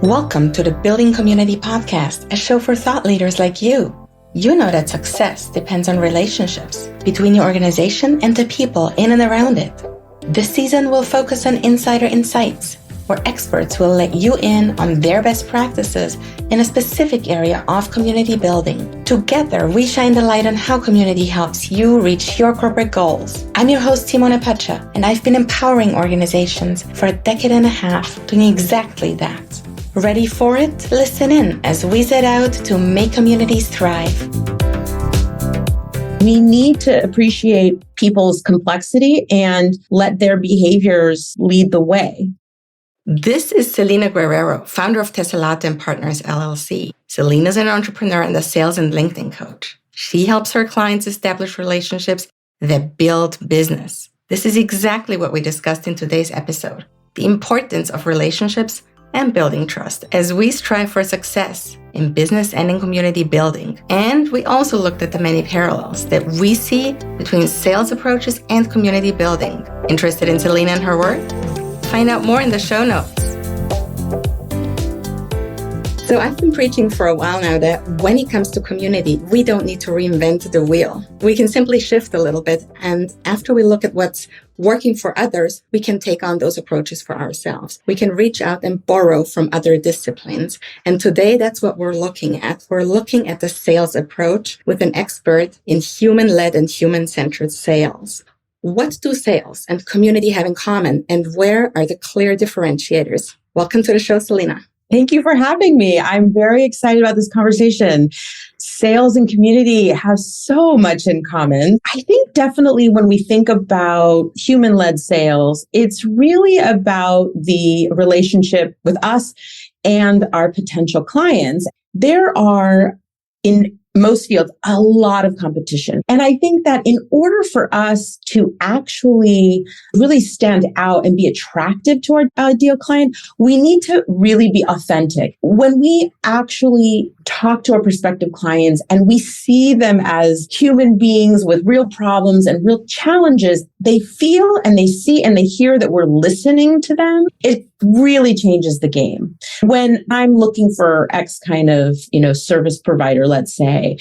Welcome to the Building Community Podcast, a show for thought leaders like you. You know that success depends on relationships between your organization and the people in and around it. This season will focus on insider insights, where experts will let you in on their best practices in a specific area of community building. Together, we shine the light on how community helps you reach your corporate goals. I'm your host, Simone, and I've been empowering organizations for a decade and a half doing exactly that. Ready for it? Listen in as we set out to make communities thrive. We need to appreciate people's complexity and let their behaviors lead the way. This is Celina Guerrero, founder of Tessellate and Partners, LLC. Celina is an entrepreneur and a sales and LinkedIn coach. She helps her clients establish relationships that build business. This is exactly what we discussed in today's episode, the importance of relationships and building trust as we strive for success in business and in community building. And we also looked at the many parallels that we see between sales approaches and community building. Interested in Celina and her work? Find out more in the show notes. So I've been preaching for a while now that when it comes to community, we don't need to reinvent the wheel. We can simply shift a little bit. And after we look at what's working for others, we can take on those approaches for ourselves. We can reach out and borrow from other disciplines. And today, that's what we're looking at. We're looking at the sales approach with an expert in human-led and human-centered sales. What do sales and community have in common, and where are the clear differentiators? Welcome to the show, Celina. Thank you for having me. I'm very excited about this conversation. Sales and community have so much in common. I think definitely when we think about human-led sales, it's really about the relationship with us and our potential clients. There are, in most fields, a lot of competition. And I think that in order for us to actually really stand out and be attractive to our ideal client, we need to really be authentic. When we actually talk to our prospective clients and we see them as human beings with real problems and real challenges, they feel and they see and they hear that we're listening to them. It really changes the game. When I'm looking for X kind of, service provider, let's say,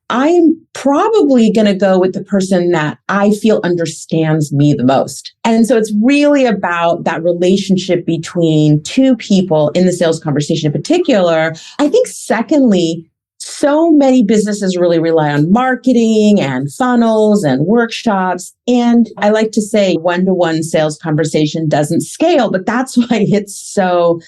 I'm probably going to go with the person that I feel understands me the most. And so it's really about that relationship between two people in the sales conversation in particular. I think secondly, so many businesses really rely on marketing and funnels and workshops. And I like to say one-to-one sales conversation doesn't scale, but that's why it's so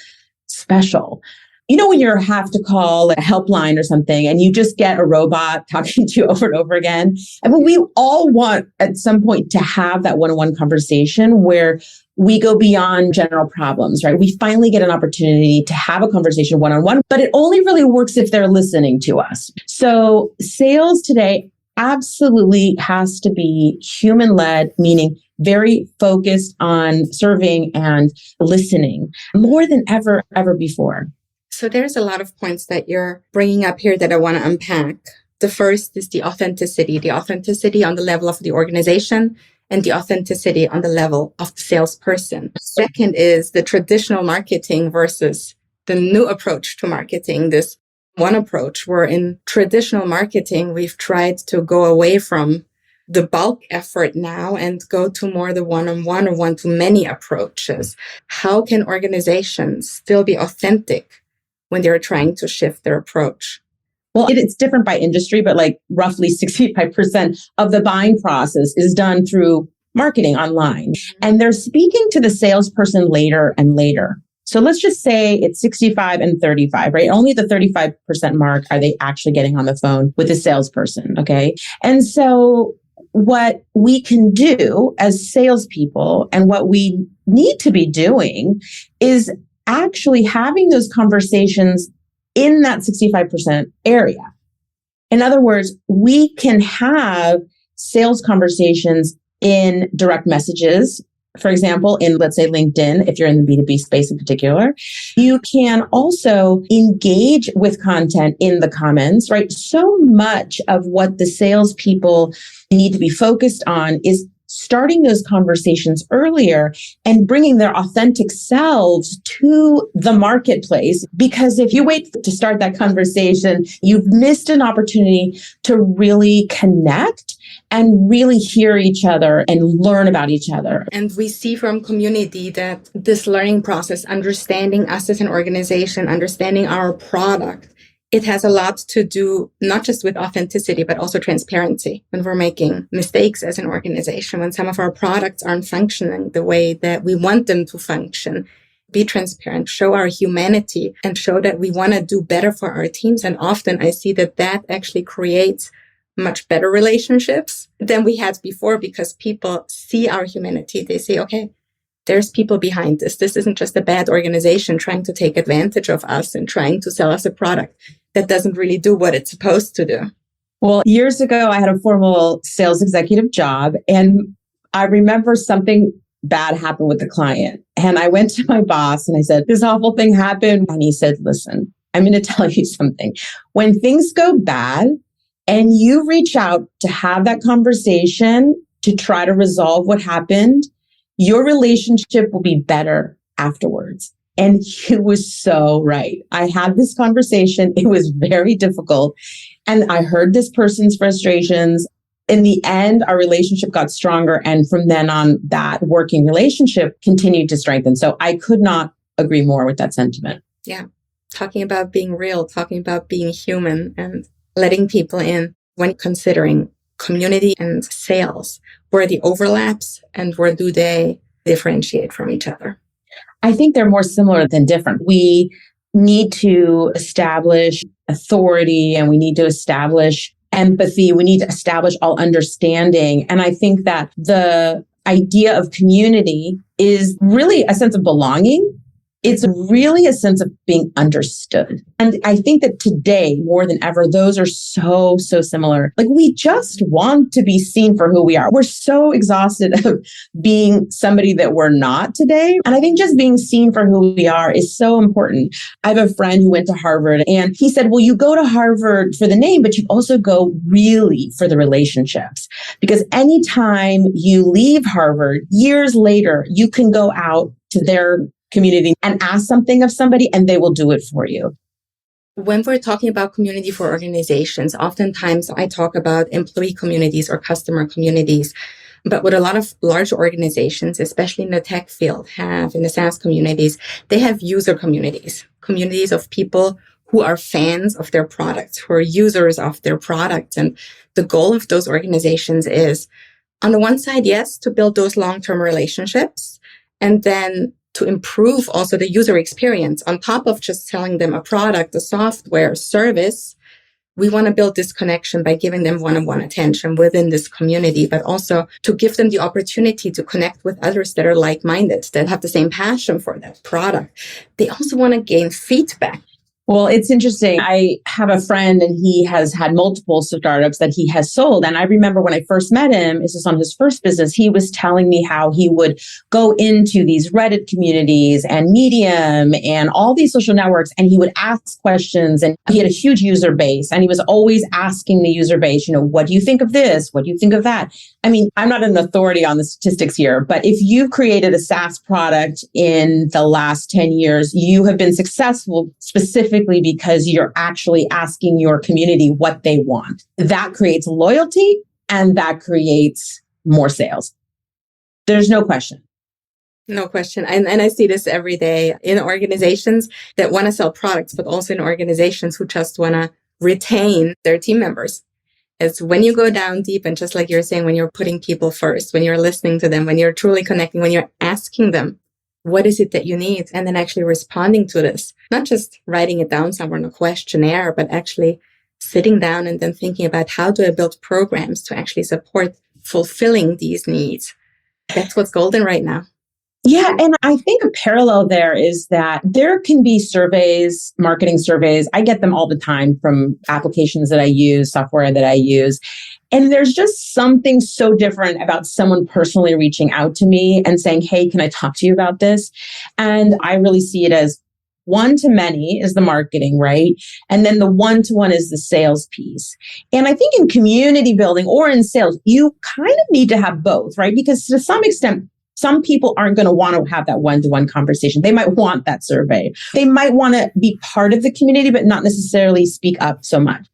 special. When you have to call a helpline or something and you just get a robot talking to you over and over again. I mean, we all want at some point to have that one-on-one conversation where we go beyond general problems, right? We finally get an opportunity to have a conversation one-on-one, but it only really works if they're listening to us. So sales today absolutely has to be human-led, meaning very focused on serving and listening more than ever before. So there's a lot of points that you're bringing up here that I want to unpack. The first is the authenticity on the level of the organization and the authenticity on the level of the salesperson. Second is the traditional marketing versus the new approach to marketing. This one approach where in traditional marketing, we've tried to go away from the bulk effort now and go to more the one-on-one or one-to-many approaches. How can organizations still be authentic when they're trying to shift their approach? Well, it's different by industry, but like roughly 65% of the buying process is done through marketing online. And they're speaking to the salesperson later and later. So let's just say it's 65 and 35, right? Only the 35% mark are they actually getting on the phone with the salesperson, okay? And so what we can do as salespeople and what we need to be doing is actually having those conversations in that 65% area. In other words, we can have sales conversations in direct messages. For example, in, let's say, LinkedIn, if you're in the B2B space in particular, you can also engage with content in the comments, right? So much of what the salespeople need to be focused on is starting those conversations earlier and bringing their authentic selves to the marketplace. Because if you wait to start that conversation, you've missed an opportunity to really connect and really hear each other and learn about each other. And we see from community that this learning process, understanding us as an organization, understanding our product, it has a lot to do not just with authenticity, but also transparency. When we're making mistakes as an organization, when some of our products aren't functioning the way that we want them to function, be transparent, show our humanity, and show that we want to do better for our teams. And often I see that that actually creates much better relationships than we had before, because people see our humanity. They say, okay, there's people behind this. This isn't just a bad organization trying to take advantage of us and trying to sell us a product that doesn't really do what it's supposed to do. Well, years ago, I had a formal sales executive job, and I remember something bad happened with the client. And I went to my boss and I said, this awful thing happened. And he said, listen, I'm going to tell you something. When things go bad and you reach out to have that conversation to try to resolve what happened, your relationship will be better afterwards. And he was so right. I had this conversation. It was very difficult. And I heard this person's frustrations. In the end, our relationship got stronger. And from then on, that working relationship continued to strengthen. So I could not agree more with that sentiment. Yeah. Talking about being real, talking about being human and letting people in when considering community and sales. Where are the overlaps and where do they differentiate from each other? I think they're more similar than different. We need to establish authority and we need to establish empathy. We need to establish all understanding. And I think that the idea of community is really a sense of belonging. It's really a sense of being understood. And I think that today, more than ever, those are so similar. Like, we just want to be seen for who we are. We're so exhausted of being somebody that we're not today. And I think just being seen for who we are is so important. I have a friend who went to Harvard and he said, well, you go to Harvard for the name, but you also go really for the relationships. Because anytime you leave Harvard, years later, you can go out to their community and ask something of somebody and they will do it for you. When we're talking about community for organizations, oftentimes I talk about employee communities or customer communities. But what a lot of large organizations, especially in the tech field, have in the SaaS communities, they have user communities, communities of people who are fans of their products, who are users of their products. And the goal of those organizations is, on the one side, yes, to build those long-term relationships, and then to improve also the user experience. On top of just selling them a product, a software, service, we want to build this connection by giving them one-on-one attention within this community, but also to give them the opportunity to connect with others that are like-minded, that have the same passion for that product. They also want to gain feedback. Well, it's interesting. I have a friend and he has had multiple startups that he has sold. And I remember when I first met him, this was on his first business, he was telling me how he would go into these Reddit communities and Medium and all these social networks, and he would ask questions. And he had a huge user base and he was always asking the user base, what do you think of this? What do you think of that? I mean, I'm not an authority on the statistics here, but if you've created a SaaS product in the last 10 years, you have been successful specifically because you're actually asking your community what they want. That creates loyalty and that creates more sales. There's no question. No question. And I see this every day in organizations that want to sell products, but also in organizations who just want to retain their team members. It's when you go down deep and just like you're saying, when you're putting people first, when you're listening to them, when you're truly connecting, when you're asking them, what is it that you need? And then actually responding to this, not just writing it down somewhere in a questionnaire, but actually sitting down and then thinking about how do I build programs to actually support fulfilling these needs. That's what's golden right now. Yeah. And I think a parallel there is that there can be surveys, marketing surveys. I get them all the time from applications that I use, software that I use. And there's just something so different about someone personally reaching out to me and saying, hey, can I talk to you about this? And I really see it as one-to-many is the marketing, right? And then the one-to-one is the sales piece. And I think in community building or in sales, you kind of need to have both, right? Because to some extent, some people aren't going to want to have that one-to-one conversation. They might want that survey. They might want to be part of the community, but not necessarily speak up so much.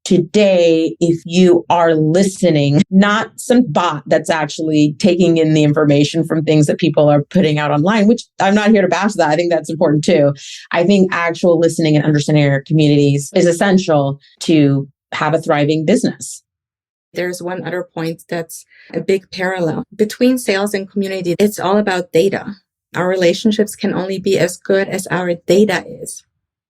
Today, if you are listening, not some bot that's actually taking in the information from things that people are putting out online, which I'm not here to bash that. I think that's important too. I think actual listening and understanding our communities is essential to have a thriving business. There's one other point that's a big parallel between sales and community. It's all about data. Our relationships can only be as good as our data is.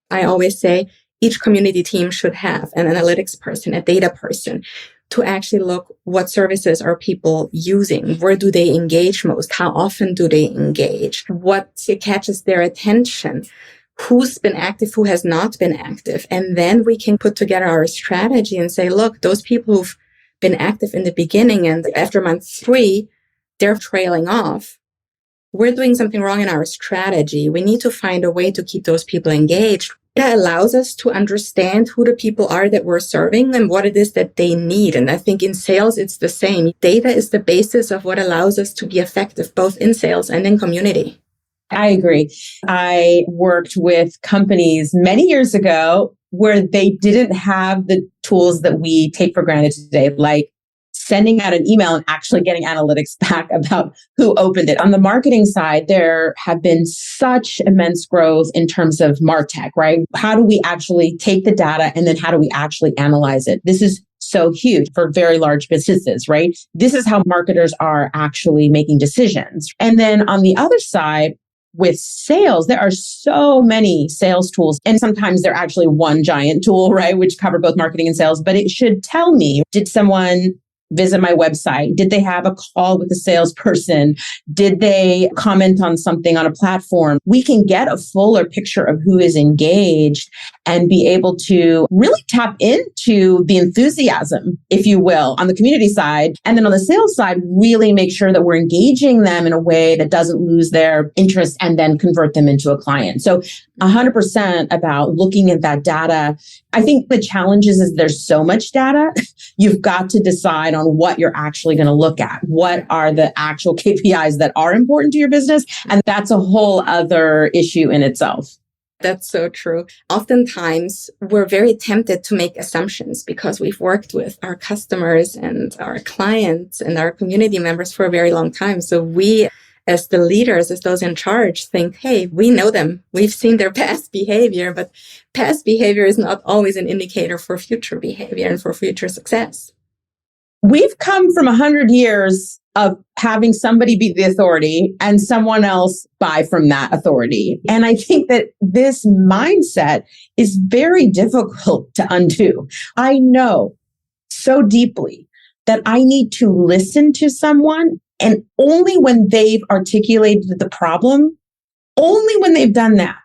I always say each community team should have an analytics person, a data person, to actually look what services are people using, where do they engage most, how often do they engage, what catches their attention, who's been active, who has not been active. And then we can put together our strategy and say, look, those people who've been active in the beginning and after month 3, they're trailing off. We're doing something wrong in our strategy. We need to find a way to keep those people engaged. That allows us to understand who the people are that we're serving and what it is that they need. And I think in sales, it's the same. Data is the basis of what allows us to be effective, both in sales and in community. I agree. I worked with companies many years ago where they didn't have the tools that we take for granted today, like sending out an email and actually getting analytics back about who opened it. On the marketing side, there have been such immense growth in terms of MarTech, right? How do we actually take the data and then how do we actually analyze it? This is so huge for very large businesses, right? This is how marketers are actually making decisions. And then on the other side, with sales, there are so many sales tools, and sometimes they're actually one giant tool, right, which cover both marketing and sales, but it should tell me, did someone visit my website? Did they have a call with a salesperson? Did they comment on something on a platform? We can get a fuller picture of who is engaged and be able to really tap into the enthusiasm, if you will, on the community side. And then on the sales side, really make sure that we're engaging them in a way that doesn't lose their interest and then convert them into a client. So 100% about looking at that data. I think the challenge is there's so much data. You've got to decide on what you're actually going to look at. What are the actual KPIs that are important to your business? And that's a whole other issue in itself. That's so true. Oftentimes, we're very tempted to make assumptions because we've worked with our customers and our clients and our community members for a very long time. So we, as the leaders, as those in charge, think, hey, we know them. We've seen their past behavior, but past behavior is not always an indicator for future behavior and for future success. We've come from 100 years of having somebody be the authority and someone else buy from that authority. And I think that this mindset is very difficult to undo. I know so deeply that I need to listen to someone, and only when they've articulated the problem, only when they've done that,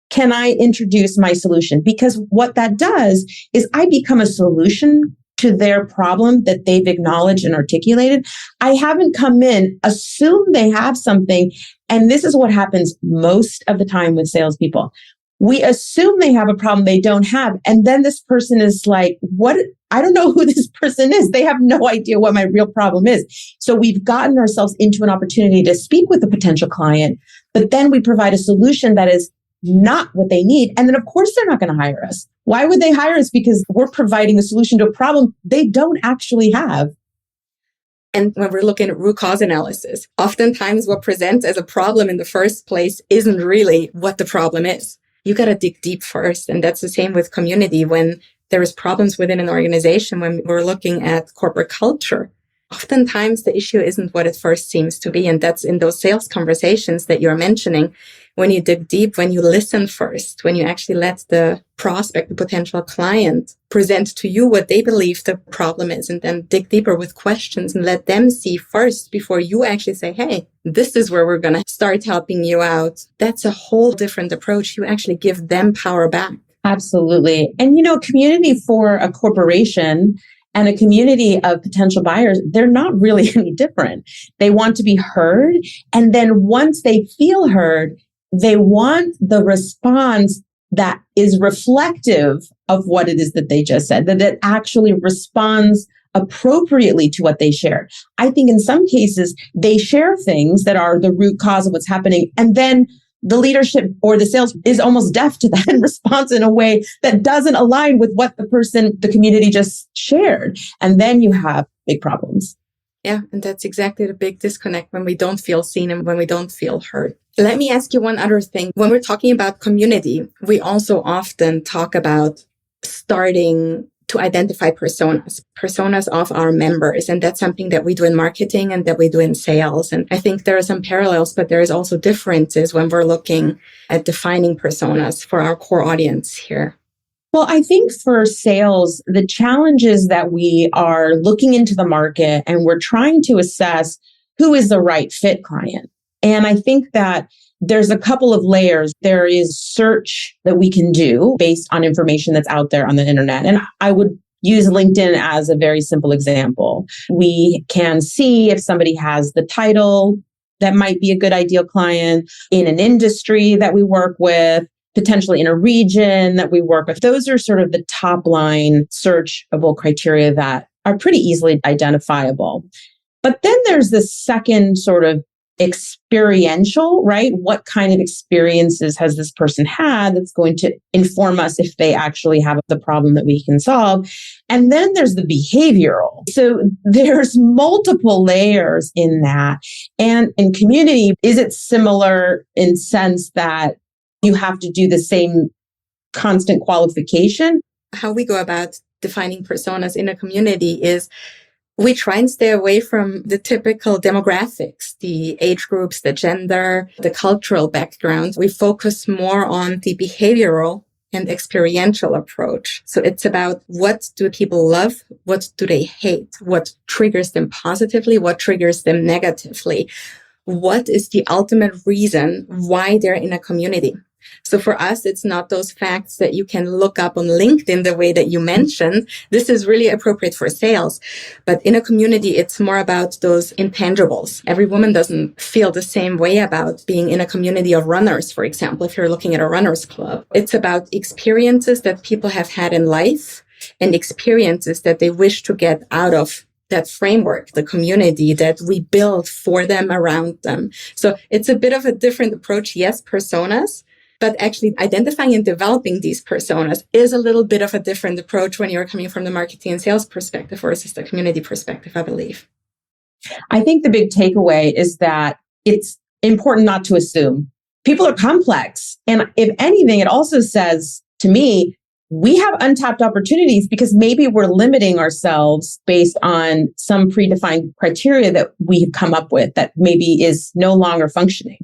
can I introduce my solution. Because what that does is I become a solution to their problem that they've acknowledged and articulated. I haven't come in, assume they have something. And this is what happens most of the time with salespeople. We assume they have a problem they don't have. And then this person is like, what? I don't know who this person is. They have no idea what my real problem is. So we've gotten ourselves into an opportunity to speak with a potential client, but then we provide a solution that is not what they need. And then of course they're not going to hire us. Why would they hire us? Because we're providing a solution to a problem they don't actually have. And when we're looking at root cause analysis, oftentimes what presents as a problem in the first place isn't really what the problem is. You got to dig deep first. And that's the same with community. When there is problems within an organization, when we're looking at corporate culture, oftentimes the issue isn't what it first seems to be. And that's in those sales conversations that you're mentioning. When you dig deep, when you listen first, when you actually let the prospect, the potential client, present to you what they believe the problem is, and then dig deeper with questions and let them see first before you actually say, hey, this is where we're going to start helping you out. That's a whole different approach. You actually give them power back. Absolutely. And, community for a corporation and a community of potential buyers, they're not really any different. They want to be heard. And then once they feel heard, they want the response that is reflective of what it is that they just said, that it actually responds appropriately to what they shared. I think in some cases, they share things that are the root cause of what's happening. And then the leadership or the sales is almost deaf to that and responds in a way that doesn't align with what the community just shared. And then you have big problems. Yeah, and that's exactly the big disconnect when we don't feel seen and when we don't feel heard. Let me ask you one other thing. When we're talking about community, we also often talk about starting to identify personas of our members. And that's something that we do in marketing and that we do in sales. And I think there are some parallels, but there is also differences when we're looking at defining personas for our core audience here. Well, I think for sales, the challenge is that we are looking into the market and we're trying to assess who is the right fit client. And I think that there's a couple of layers. There is search that we can do based on information that's out there on the internet. And I would use LinkedIn as a very simple example. We can see if somebody has the title that might be a good ideal client in an industry that we work with, potentially in a region that we work with. Those are sort of the top line searchable criteria that are pretty easily identifiable. But then there's this second sort of experiential, right? What kind of experiences has this person had that's going to inform us if they actually have the problem that we can solve? And then there's the behavioral. So there's multiple layers in that. And in community, is it similar in sense that you have to do the same constant qualification? How we go about defining personas in a community is we try and stay away from the typical demographics, the age groups, the gender, the cultural background. We focus more on the behavioral and experiential approach. So it's about what do people love? What do they hate? What triggers them positively? What triggers them negatively? What is the ultimate reason why they're in a community? So for us, it's not those facts that you can look up on LinkedIn the way that you mentioned. This is really appropriate for sales. But in a community, it's more about those intangibles. Every woman doesn't feel the same way about being in a community of runners, for example, if you're looking at a runners club. It's about experiences that people have had in life and experiences that they wish to get out of that framework, the community that we build for them, around them. So it's a bit of a different approach. Yes, personas. But actually identifying and developing these personas is a little bit of a different approach when you're coming from the marketing and sales perspective versus the community perspective, I believe. I think the big takeaway is that it's important not to assume. People are complex. And if anything, it also says to me, we have untapped opportunities because maybe we're limiting ourselves based on some predefined criteria that we've come up with that maybe is no longer functioning,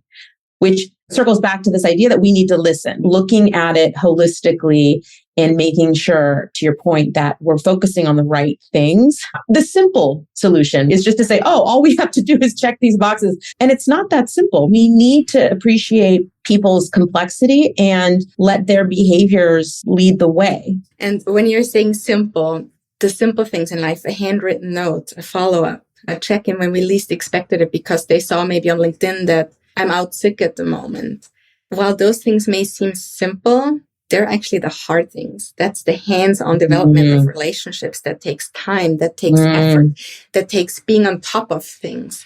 which circles back to this idea that we need to listen, looking at it holistically and making sure, to your point, that we're focusing on the right things. The simple solution is just to say, oh, all we have to do is check these boxes. And it's not that simple. We need to appreciate people's complexity and let their behaviors lead the way. And when you're saying simple, the simple things in life, a handwritten note, a follow-up, a check-in when we least expected it because they saw maybe on LinkedIn that I'm out sick at the moment. While those things may seem simple, they're actually the hard things. That's the hands-on development of relationships that takes time, that takes effort, that takes being on top of things.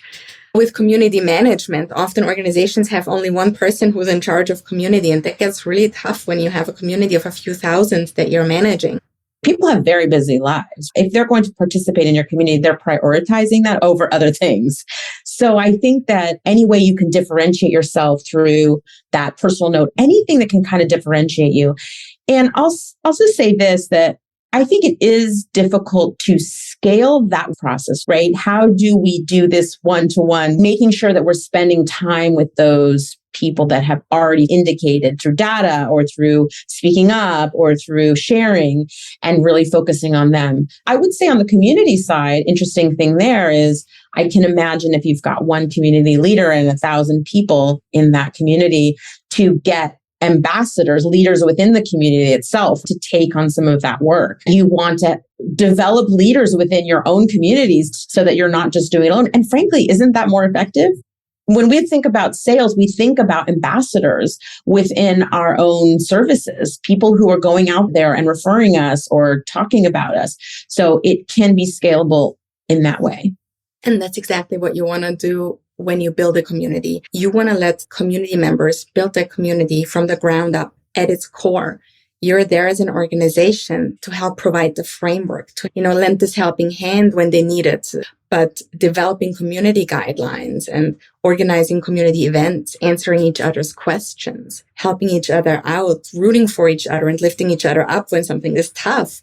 With community management, often organizations have only one person who's in charge of community, and that gets really tough when you have a community of a few thousand that you're managing. People have very busy lives. If they're going to participate in your community, they're prioritizing that over other things. So I think that any way you can differentiate yourself through that personal note, anything that can kind of differentiate you. And I'll also say this, that I think it is difficult to scale that process, right? How do we do this one-to-one, making sure that we're spending time with those people that have already indicated through data or through speaking up or through sharing and really focusing on them. I would say on the community side, interesting thing there is I can imagine if you've got one community leader and 1,000 people in that community to get ambassadors, leaders within the community itself to take on some of that work. You want to develop leaders within your own communities so that you're not just doing it alone. And frankly, isn't that more effective? When we think about sales, we think about ambassadors within our own services, people who are going out there and referring us or talking about us. So it can be scalable in that way. And that's exactly what you want to do when you build a community. You want to let community members build their community from the ground up at its core. You're there as an organization to help provide the framework, to, lend this helping hand when they need it. But developing community guidelines and organizing community events, answering each other's questions, helping each other out, rooting for each other and lifting each other up when something is tough.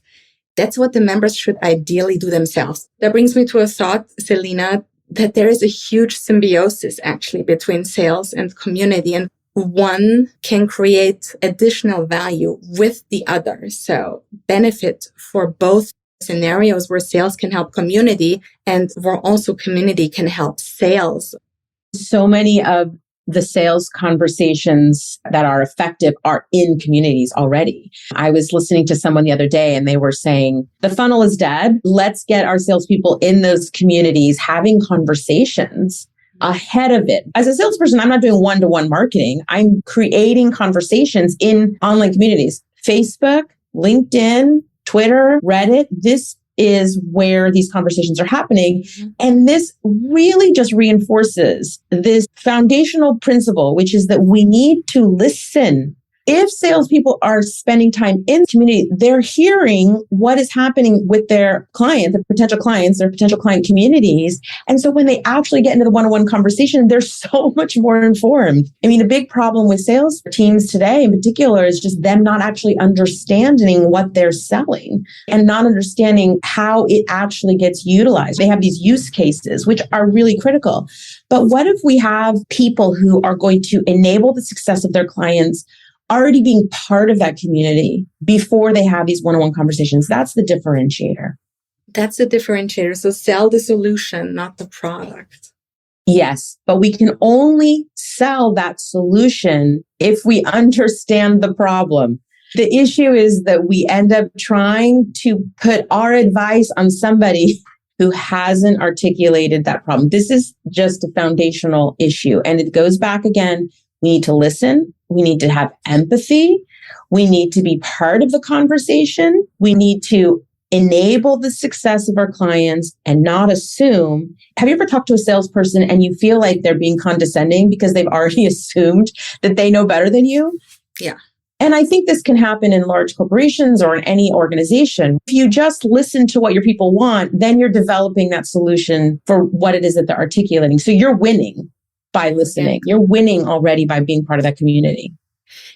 That's what the members should ideally do themselves. That brings me to a thought, Celina, that there is a huge symbiosis actually between sales and community, and one can create additional value with the other. So benefit for both scenarios where sales can help community and where also community can help sales. So many of the sales conversations that are effective are in communities already. I was listening to someone the other day and they were saying, the funnel is dead. Let's get our salespeople in those communities having conversations ahead of it. As a salesperson, I'm not doing one-to-one marketing. I'm creating conversations in online communities, Facebook, LinkedIn, Twitter, Reddit. This is where these conversations are happening. And this really just reinforces this foundational principle, which is that we need to listen. If salespeople are spending time in the community, they're hearing what is happening with their client, their potential clients, their potential client communities. And so when they actually get into the one-on-one conversation, they're so much more informed. I mean, a big problem with sales teams today in particular is just them not actually understanding what they're selling and not understanding how it actually gets utilized. They have these use cases, which are really critical. But what if we have people who are going to enable the success of their clients already being part of that community before they have these one-on-one conversations? That's the differentiator. That's the differentiator. So sell the solution, not the product. Yes, but we can only sell that solution if we understand the problem. The issue is that we end up trying to put our advice on somebody who hasn't articulated that problem. This is just a foundational issue. And it goes back again. We need to listen. We need to have empathy. We need to be part of the conversation. We need to enable the success of our clients and not assume. Have you ever talked to a salesperson and you feel like they're being condescending because they've already assumed that they know better than you? Yeah. And I think this can happen in large corporations or in any organization. If you just listen to what your people want, then you're developing that solution for what it is that they're articulating. So you're winning by listening. You're winning already by being part of that community.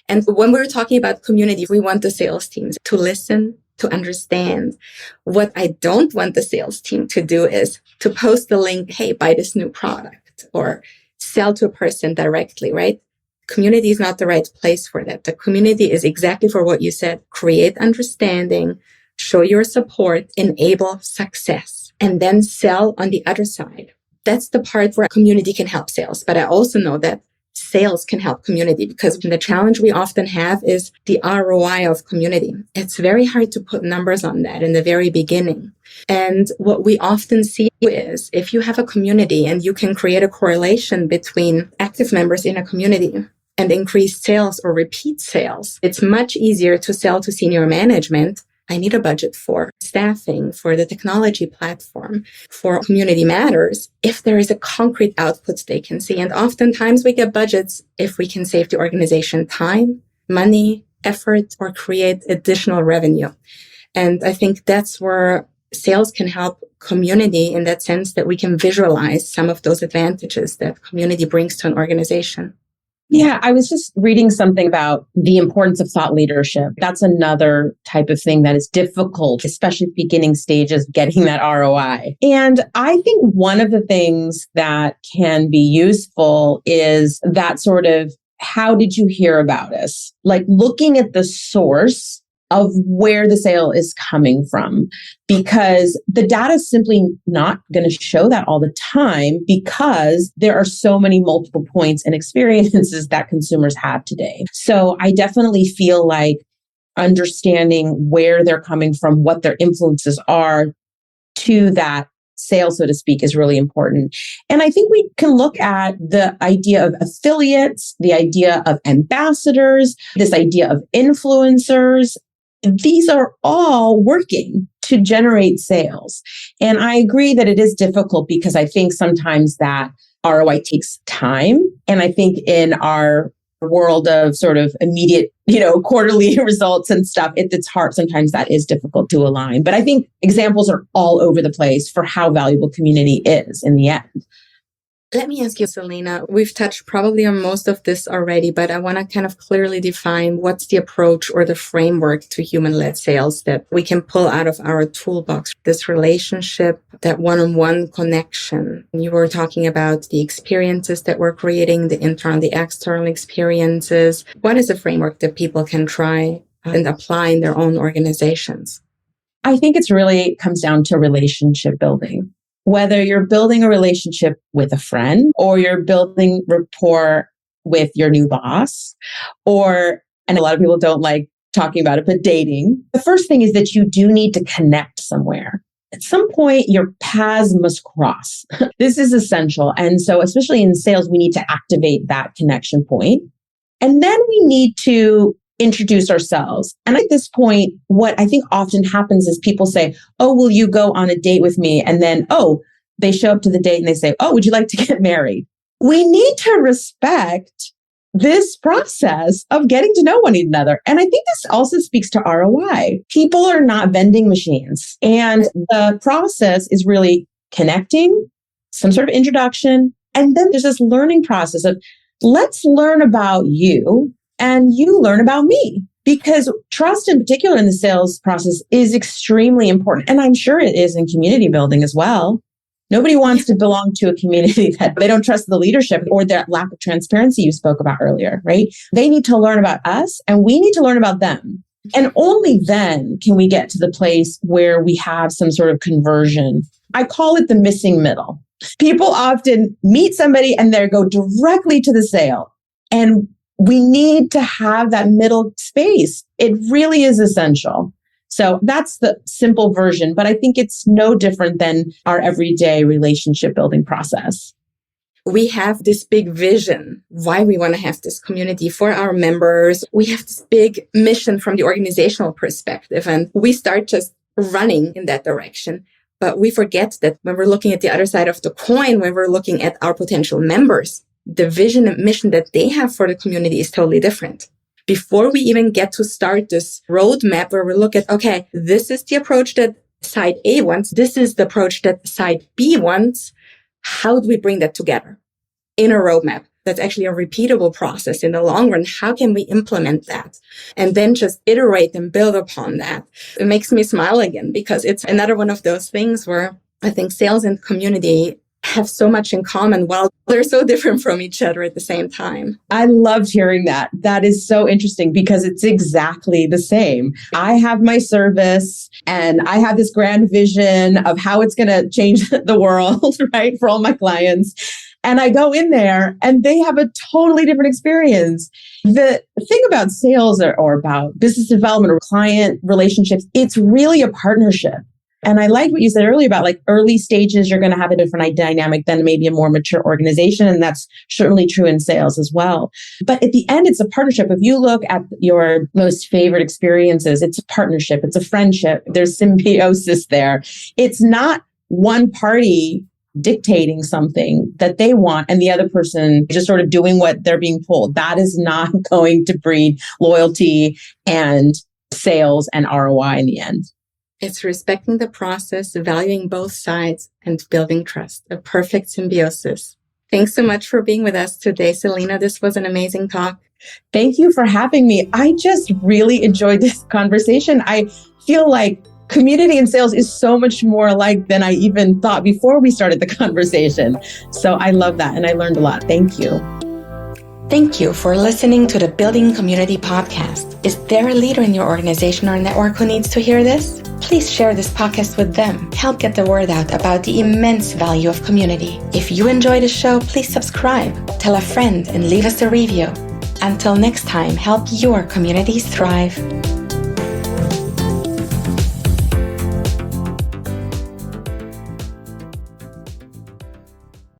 And when we're talking about community, we want the sales teams to listen, to understand. What I don't want the sales team to do is to post the link, hey, buy this new product, or sell to a person directly, right? Community is not the right place for that. The community is exactly for what you said. Create understanding, show your support, enable success, and then sell on the other side. That's the part where community can help sales. But I also know that sales can help community, because the challenge we often have is the ROI of community. It's very hard to put numbers on that in the very beginning. And what we often see is if you have a community and you can create a correlation between active members in a community and increase sales or repeat sales, it's much easier to sell to senior management. I need a budget for staffing, for the technology platform, for community matters, if there is a concrete output they can see. And oftentimes we get budgets if we can save the organization time, money, effort, or create additional revenue. And I think that's where sales can help community in that sense, that we can visualize some of those advantages that community brings to an organization. Yeah, I was just reading something about the importance of thought leadership. That's another type of thing that is difficult, especially at beginning stages, getting that ROI. And I think one of the things that can be useful is that sort of, how did you hear about us? Like looking at the source of where the sale is coming from, because the data is simply not going to show that all the time, because there are so many multiple points and experiences that consumers have today. So I definitely feel like understanding where they're coming from, what their influences are to that sale, so to speak, is really important. And I think we can look at the idea of affiliates, the idea of ambassadors, this idea of influencers. These are all working to generate sales. And I agree that it is difficult because I think sometimes that ROI takes time. And I think in our world of sort of immediate, quarterly results and stuff, it's hard. Sometimes that is difficult to align. But I think examples are all over the place for how valuable community is in the end. Let me ask you, Celina, we've touched probably on most of this already, but I want to kind of clearly define what's the approach or the framework to human-led sales that we can pull out of our toolbox. This relationship, that one-on-one connection. You were talking about the experiences that we're creating, the internal, the external experiences. What is a framework that people can try and apply in their own organizations? I think it's really comes down to relationship building. Whether you're building a relationship with a friend or you're building rapport with your new boss, and a lot of people don't like talking about it, but dating. The first thing is that you do need to connect somewhere. At some point, your paths must cross. This is essential. And so especially in sales, we need to activate that connection point. And then we need to introduce ourselves. And at this point, what I think often happens is people say, oh, will you go on a date with me? And then, they show up to the date and they say, oh, would you like to get married? We need to respect this process of getting to know one another. And I think this also speaks to ROI. People are not vending machines. And the process is really connecting, some sort of introduction. And then there's this learning process of let's learn about you and you learn about me, because trust in particular in the sales process is extremely important. And I'm sure it is in community building as well. Nobody wants to belong to a community that they don't trust the leadership or that lack of transparency you spoke about earlier, right? They need to learn about us and we need to learn about them. And only then can we get to the place where we have some sort of conversion. I call it the missing middle. People often meet somebody and they go directly to the sale. And we need to have that middle space. It really is essential. So that's the simple version, but I think it's no different than our everyday relationship building process. We have this big vision, why we want to have this community for our members. We have this big mission from the organizational perspective, and we start just running in that direction. But we forget that when we're looking at the other side of the coin, when we're looking at our potential members, the vision and mission that they have for the community is totally different. Before we even get to start this roadmap where we look at, okay, this is the approach that side A wants, this is the approach that side B wants, how do we bring that together in a roadmap? That's actually a repeatable process in the long run. How can we implement that? And then just iterate and build upon that. It makes me smile again because it's another one of those things where I think sales and community have so much in common while they're so different from each other at the same time. I loved hearing that. That is so interesting because it's exactly the same. I have my service and I have this grand vision of how it's going to change the world, right, for all my clients. And I go in there and they have a totally different experience. The thing about sales or about business development or client relationships, it's really a partnership. And I like what you said earlier about like early stages, you're going to have a different dynamic than maybe a more mature organization. And that's certainly true in sales as well. But at the end, it's a partnership. If you look at your most favorite experiences, it's a partnership. It's a friendship. There's symbiosis there. It's not one party dictating something that they want and the other person just sort of doing what they're being told. That is not going to breed loyalty and sales and ROI in the end. It's respecting the process, valuing both sides, and building trust. A perfect symbiosis. Thanks so much for being with us today, Celina. This was an amazing talk. Thank you for having me. I just really enjoyed this conversation. I feel like community and sales is so much more alike than I even thought before we started the conversation. So I love that. And I learned a lot. Thank you. Thank you for listening to the Building Community podcast. Is there a leader in your organization or network who needs to hear this? Please share this podcast with them. Help get the word out about the immense value of community. If you enjoy the show, please subscribe, tell a friend, and leave us a review. Until next time, help your communities thrive.